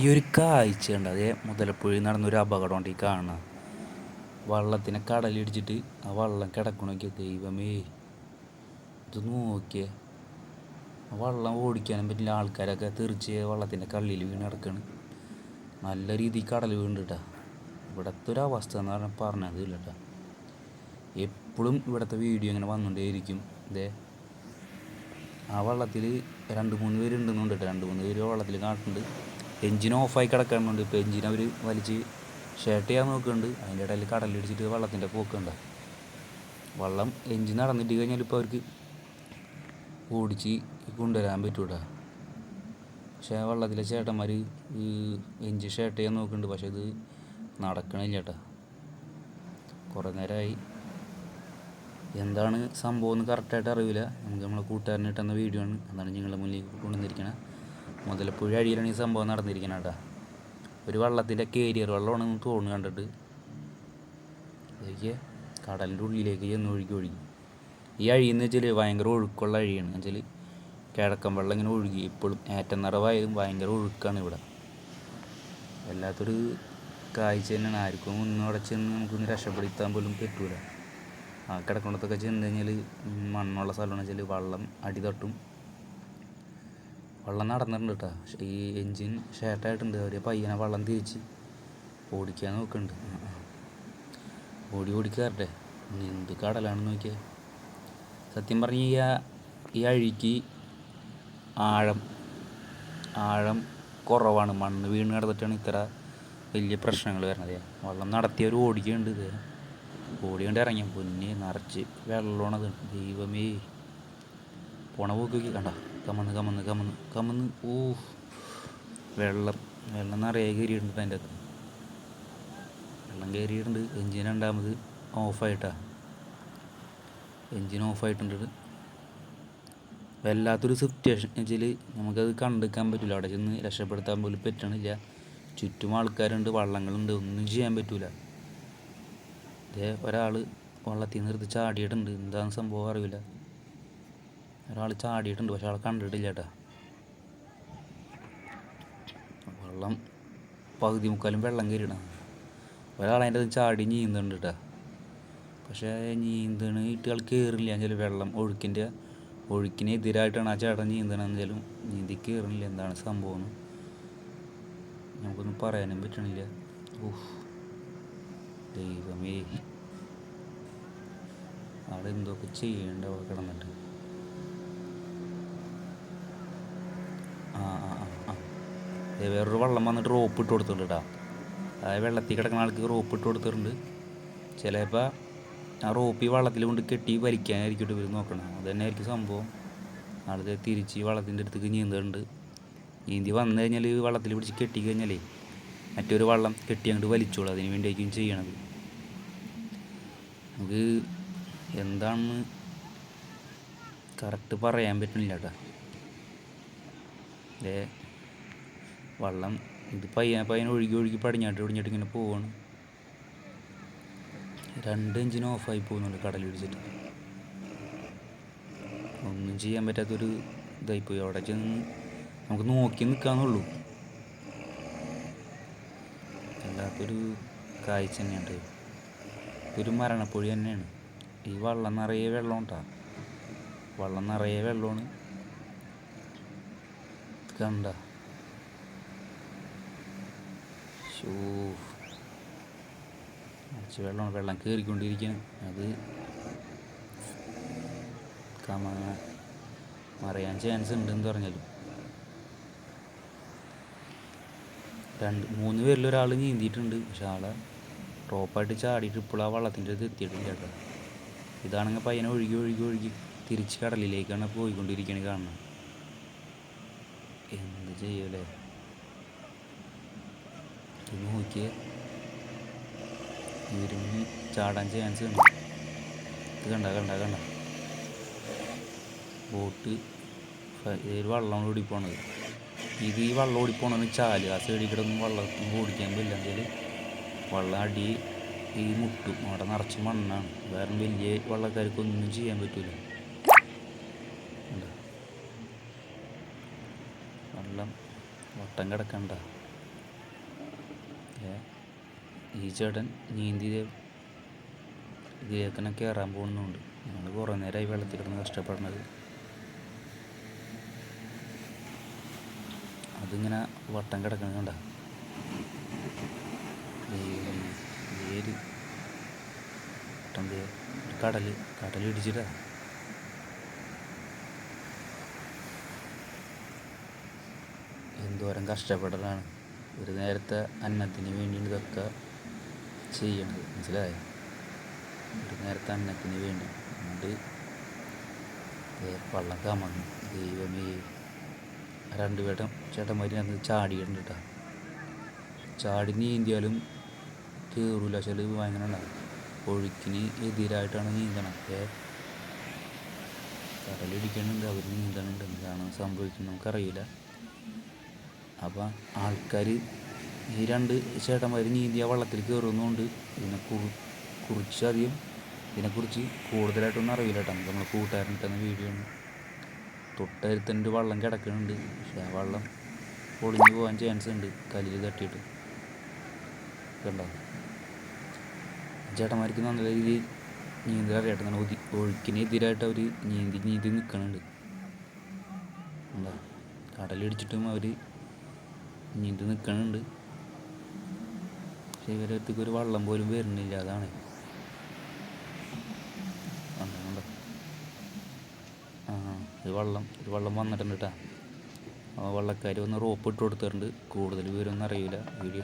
ഈ ഒരു കാഴ്ചയുണ്ട്. അതേ മുതലപ്പുഴയിൽ നടന്നൊരു അപകടമുണ്ട് ഈ കാണുക. വള്ളത്തിനെ കടലിടിച്ചിട്ട് ആ വള്ളം കിടക്കണമെങ്കിൽ ദൈവമേ ഇത് നോക്കിയേ. ആ വള്ളം ഓടിക്കാനും പറ്റില്ല. ആൾക്കാരൊക്കെ തെറിച്ച് വള്ളത്തിൻ്റെ കള്ളിയിൽ വീണ് കിടക്കുകയാണ്. നല്ല രീതിയിൽ കടൽ വീണിട്ടാ. ഇവിടുത്തെ ഒരു അവസ്ഥ എന്ന് പറഞ്ഞത് ഇല്ല കേട്ടോ. എപ്പോഴും ഇവിടുത്തെ വീഡിയോ ഇങ്ങനെ വന്നുകൊണ്ടേയിരിക്കും. ഇതേ ആ വള്ളത്തിൽ 2-3 പേരുണ്ടെന്നുണ്ട് കേട്ടോ. 2-3 പേര് വള്ളത്തിൽ കാട്ടുന്നുണ്ട്. എൻജിൻ ഓഫായി കിടക്കുന്നുണ്ട്. ഇപ്പോൾ എൻജിൻ അവർ വലിച്ച് ഷേർട്ട് ചെയ്യാൻ നോക്കുന്നുണ്ട്. അതിൻ്റെ ഇടയിൽ കടലിടിച്ചിട്ട് വള്ളത്തിൻ്റെ പോക്കുണ്ട്. വള്ളം എൻജിൻ നടന്നിട്ട് കഴിഞ്ഞാൽ ഇപ്പോൾ അവർക്ക് ഓടിച്ച് കൊണ്ടുവരാൻ പറ്റൂടാ. പക്ഷേ വള്ളത്തിലെ ചേട്ടന്മാർ എൻജിൻ ഷേർട്ട് ചെയ്യാൻ നോക്കുന്നുണ്ട്. പക്ഷേ ഇത് നടക്കണില്ല കേട്ടോ. കുറേ നേരമായി. എന്താണ് സംഭവം എന്ന് കറക്റ്റായിട്ട് അറിയില്ല. നമുക്ക് നമ്മളെ കൂട്ടുകാരനെ ഇട്ടുന്ന വീഡിയോ ആണ്. അതാണ് നിങ്ങളുടെ മുന്നിൽ കൊണ്ടുവന്നിരിക്കുന്നത്. മുതലപ്പുഴ അഴിയിലാണ് ഈ സംഭവം നടന്നിരിക്കുന്നത് കേട്ടോ. ഒരു വള്ളത്തിൻ്റെ കേരിയർ വെള്ളമാണെന്ന് തോന്നുന്നു കണ്ടിട്ട്. അതൊക്കെ കടലിൻ്റെ ഉള്ളിലേക്ക് ചെന്ന് ഒഴുകി. ഈ അഴിയെന്ന് വെച്ചാൽ ഭയങ്കര ഒഴുക്കുള്ള അഴിയാണ്. എന്നുവെച്ചാൽ കിഴക്കൻ വെള്ളം ഇങ്ങനെ ഒഴുകി ഇപ്പോഴും ഏറ്റനിറവായതും ഭയങ്കര ഒഴുക്കാണ് ഇവിടെ. വല്ലാത്തൊരു കാഴ്ച തന്നെയാണ്. ആർക്കും ഒന്നും അവിടെ ചെന്ന് നമുക്കൊന്ന് രക്ഷപ്പെടുത്താൻ പോലും പറ്റൂല. ആ കിടക്കണത്തൊക്കെ ചെന്ന് കഴിഞ്ഞാൽ മണ്ണുള്ള സ്ഥലമാണെന്ന് വെച്ചാൽ വെള്ളം അടി തട്ടും. വെള്ളം നടന്നിട്ടുണ്ട് കേട്ടോ. ഈ എൻജിൻ ഷേർട്ടായിട്ടുണ്ട്. അവർ പയ്യനെ വെള്ളം തിരിച്ച് ഓടിക്കാൻ നോക്കുന്നുണ്ട്. ഓടിക്കാറട്ടെ. എന്ത് കടലാണെന്ന് നോക്കിയാൽ. സത്യം പറഞ്ഞ് ഈ അഴിക്ക് ആഴം കുറവാണ്. മണ്ണ് വീണ് കിടന്നിട്ടാണ് ഇത്ര വലിയ പ്രശ്നങ്ങൾ വരുന്നത്. വെള്ളം നടത്തിയവർ ഓടിക്കുന്നുണ്ട്. ഇത് ഓടിക്കൊണ്ട് ഇറങ്ങിയ പൊന്നെ നിറച്ച് വെള്ളമാണത്. ദൈവമേ പോണ പോക്ക് കണ്ട. കമന്ന് വെള്ളം നിറയെ കയറിയിട്ടുണ്ട്. അതിൻ്റെ അകത്ത് വെള്ളം കയറിയിട്ടുണ്ട്. എൻജിൻ രണ്ടാമത് എൻജിൻ ഓഫായിട്ടുണ്ട്. വല്ലാത്തൊരു സിറ്റുവേഷൻ വെച്ചാൽ നമുക്കത് കണ്ടെടുക്കാൻ പറ്റില്ല. അവിടെ ചെന്ന് രക്ഷപ്പെടുത്താൻ പോലും പറ്റണില്ല. ചുറ്റും ആൾക്കാരുണ്ട്, വള്ളങ്ങളുണ്ട്, ഒന്നും ചെയ്യാൻ പറ്റില്ല. ഇതേ ഒരാൾ വള്ളത്തിൽ നിന്ന് എടുത്ത് ചാടിയിട്ടുണ്ട്. എന്താണെന്ന് സംഭവം അറിയില്ല. ഒരാൾ ചാടിയിട്ടുണ്ട്, പക്ഷെ ആളെ കണ്ടിട്ടില്ല കേട്ടോ. വെള്ളം പകുതി മുക്കാലും വെള്ളം കയറിയിടണം. ഒരാൾ അതിൻ്റെ ചാടി നീന്തുന്നുണ്ട് കേട്ടോ. പക്ഷേ നീന്തണിട്ട് ആൾ കയറില്ല. എന്നുവെച്ചാൽ വെള്ളം ഒഴുക്കിനെതിരായിട്ടാണ് ആ ചേട്ടൻ നീന്തണമെന്നാലും നീന്തി കയറണില്ല. എന്താണ് സംഭവം നമുക്കൊന്നും പറയാനും പറ്റണില്ല. ദൈവമേ അവിടെ എന്തൊക്കെ ചെയ്യേണ്ട അവിടെ കിടന്നിട്ട്. വേറൊരു വള്ളം വന്നിട്ട് റോപ്പ് ഇട്ട് കൊടുത്തിട്ടുണ്ട് കേട്ടോ. അതായത് വെള്ളത്തിൽ കിടക്കുന്ന ആൾക്ക് റോപ്പ് ഇട്ട് കൊടുത്തിട്ടുണ്ട്. ചിലപ്പോൾ ആ റോപ്പ് ഈ വള്ളത്തിൽ കൊണ്ട് കെട്ടി വലിക്കാനായിരിക്കും ഇവർ നോക്കണം. അത് തന്നെ ആയിരിക്കും സംഭവം. ആളത് തിരിച്ച് വള്ളത്തിൻ്റെ അടുത്തേക്ക് നീന്തുന്നുണ്ട്. നീന്തി വന്നു കഴിഞ്ഞാൽ വള്ളത്തിൽ പിടിച്ച് കെട്ടിക്കഴിഞ്ഞാലേ മറ്റൊരു വള്ളം കെട്ടി അങ്ങോട്ട് വലിച്ചോളൂ. അതിന് വേണ്ടിയായിരിക്കും ചെയ്യണത്. നമുക്ക് എന്താണെന്ന് കറക്റ്റ് പറയാൻ പറ്റുന്നില്ല കേട്ടോ. വള്ളം ഇത് പയ്യനെ ഒഴുകി പടിഞ്ഞാട്ട് ഇങ്ങനെ പോവാണ്. 2 എൻജിനും ഓഫായി പോകുന്നുണ്ട് കടലിടിച്ചിട്ട്. ഒന്നും ചെയ്യാൻ പറ്റാത്തൊരു ഇതായിപ്പോയി. അവിടെ ചെന്ന് നമുക്ക് നോക്കി നിൽക്കാന്നുള്ളൂ. അല്ലാത്തൊരു കാഴ്ച തന്നെയുണ്ട്. ഒരു മരണപ്പൊഴി തന്നെയാണ്. ഈ വള്ളം നിറയെ വെള്ളമുണ്ടാ. വള്ളം നിറയെ വെള്ളമാണ്. കണ്ട വെള്ളം കയറിക്കൊണ്ടിരിക്കുകയാണ്. അത് മറിയാൻ ചാൻസ് ഉണ്ടെന്ന് പറഞ്ഞാലും 2-3 പേരിൽ ഒരാൾ നീന്തിയിട്ടുണ്ട്. പക്ഷെ ആളെ ടോപ്പായിട്ട് ചാടിയിട്ട് ഇപ്പോൾ ആ വള്ളത്തിൻ്റെ അടുത്ത് എത്തിയിട്ടില്ല കേട്ടോ. ഇതാണെങ്കിൽ പയ്യനെ ഒഴുകി തിരിച്ച് കടലിലേക്കാണ് പോയിക്കൊണ്ടിരിക്കുകയാണ് കാണുന്നത്. എന്ത് ചെയ്യല്ലേ. ഇത് നോക്കിയേ, ഇവരിന് ചാടാൻ ചാൻസ് ഉണ്ട്. ഇത് കണ്ട ബോട്ട് ഒരു വള്ളം ഓടിപ്പോണത്. ഈ വള്ളം ഓടിപ്പോണെന്ന് ചാല് ആ സൈഡിൽ കൂടെ ഒന്നും വള്ളം ഓടിക്കാൻ പറ്റില്ല. എന്നുവെച്ചാൽ വള്ളം അടി ഈ മുട്ടും. അവിടെ നിറച്ച് മണ്ണാണ്. വേറെ വലിയ വള്ളക്കാർക്കൊന്നും ചെയ്യാൻ പറ്റില്ല. വെള്ളം വട്ടം കിടക്കണ്ട. ഏ, ഈ ചേട്ടൻ നീന്തി ഇതിലേക്ക് തന്നെ കയറാൻ പോകുന്നുണ്ട്. ഞങ്ങൾ കുറേ നേരമായി വെള്ളത്തിൽ കിടന്ന് കഷ്ടപ്പെടുന്നത്. അതിങ്ങനെ വട്ടം കിടക്കണം കണ്ട. വേര് വട്ടം കടലിടിച്ചിട്ടാ. എന്തോരം കഷ്ടപ്പെടലാണ് ഒരു നേരത്തെ അന്നത്തിന് വേണ്ടി ഇതൊക്കെ ചെയ്യണത്, മനസ്സിലായോ? ഒരു നേരത്തെ അന്നത്തിന് വേണ്ടി ഉണ്ട് വള്ളം കമന്നു. ദൈവമേ, രണ്ടുപേട്ടം ചേട്ടന്മാർ അന്ന് ചാടിയിട്ടുണ്ട് കേട്ടോ. ചാടി നീന്തിയാലും കയറൂല, ചില ഭയങ്കര ഉണ്ടാകും. ഒഴുക്കിന് എതിരായിട്ടാണ് നീന്തണം. കടലിടിക്കണുണ്ട്, അവർ നീന്തണുണ്ട്. എന്താണ് സംഭവിക്കുന്നത് നമുക്കറിയില്ല. അപ്പം ആൾക്കാർ ഈ രണ്ട് ചേട്ടന്മാർ നീന്തിയ വള്ളത്തിൽ കയറുന്നതുകൊണ്ട് ഇതിനെക്കുറിച്ച് കൂടുതലായിട്ടൊന്നും അറിയില്ല കേട്ടോ. നമ്മൾ കൂട്ടുകാരനിട്ടുന്ന വീഡിയോ ആണ്. തൊട്ടടുത്തൻ്റെ വള്ളം കിടക്കുന്നുണ്ട്, പക്ഷെ ആ വള്ളം പൊളിഞ്ഞു പോകാൻ ചാൻസ് ഉണ്ട് കല്ലിൽ തട്ടിയിട്ട്. കണ്ടോ, ചേട്ടന്മാർക്ക് നല്ല രീതിയിൽ നീന്തൽ അറിയാട്ടെ. നല്ല ഒഴുക്കിനെതിരായിട്ട് അവർ നീന്തി നിൽക്കുന്നുണ്ട്. എന്താ കടലിടിച്ചിട്ടും അവർ നീന്തി നിൽക്കുന്നുണ്ട്. പക്ഷെ ഇവരുടെ അടുത്തേക്ക് ഒരു വള്ളം പോലും വരുന്നില്ല. അതാണ് ഒരു വള്ളം വന്നിട്ടുണ്ട് കേട്ടോ. ആ വള്ളക്കാർ ഒന്ന് റോപ്പ് ഇട്ട് കൊടുത്തിട്ടുണ്ട്. കൂടുതൽ വിവരമൊന്നും അറിയില്ല. വീഡിയോ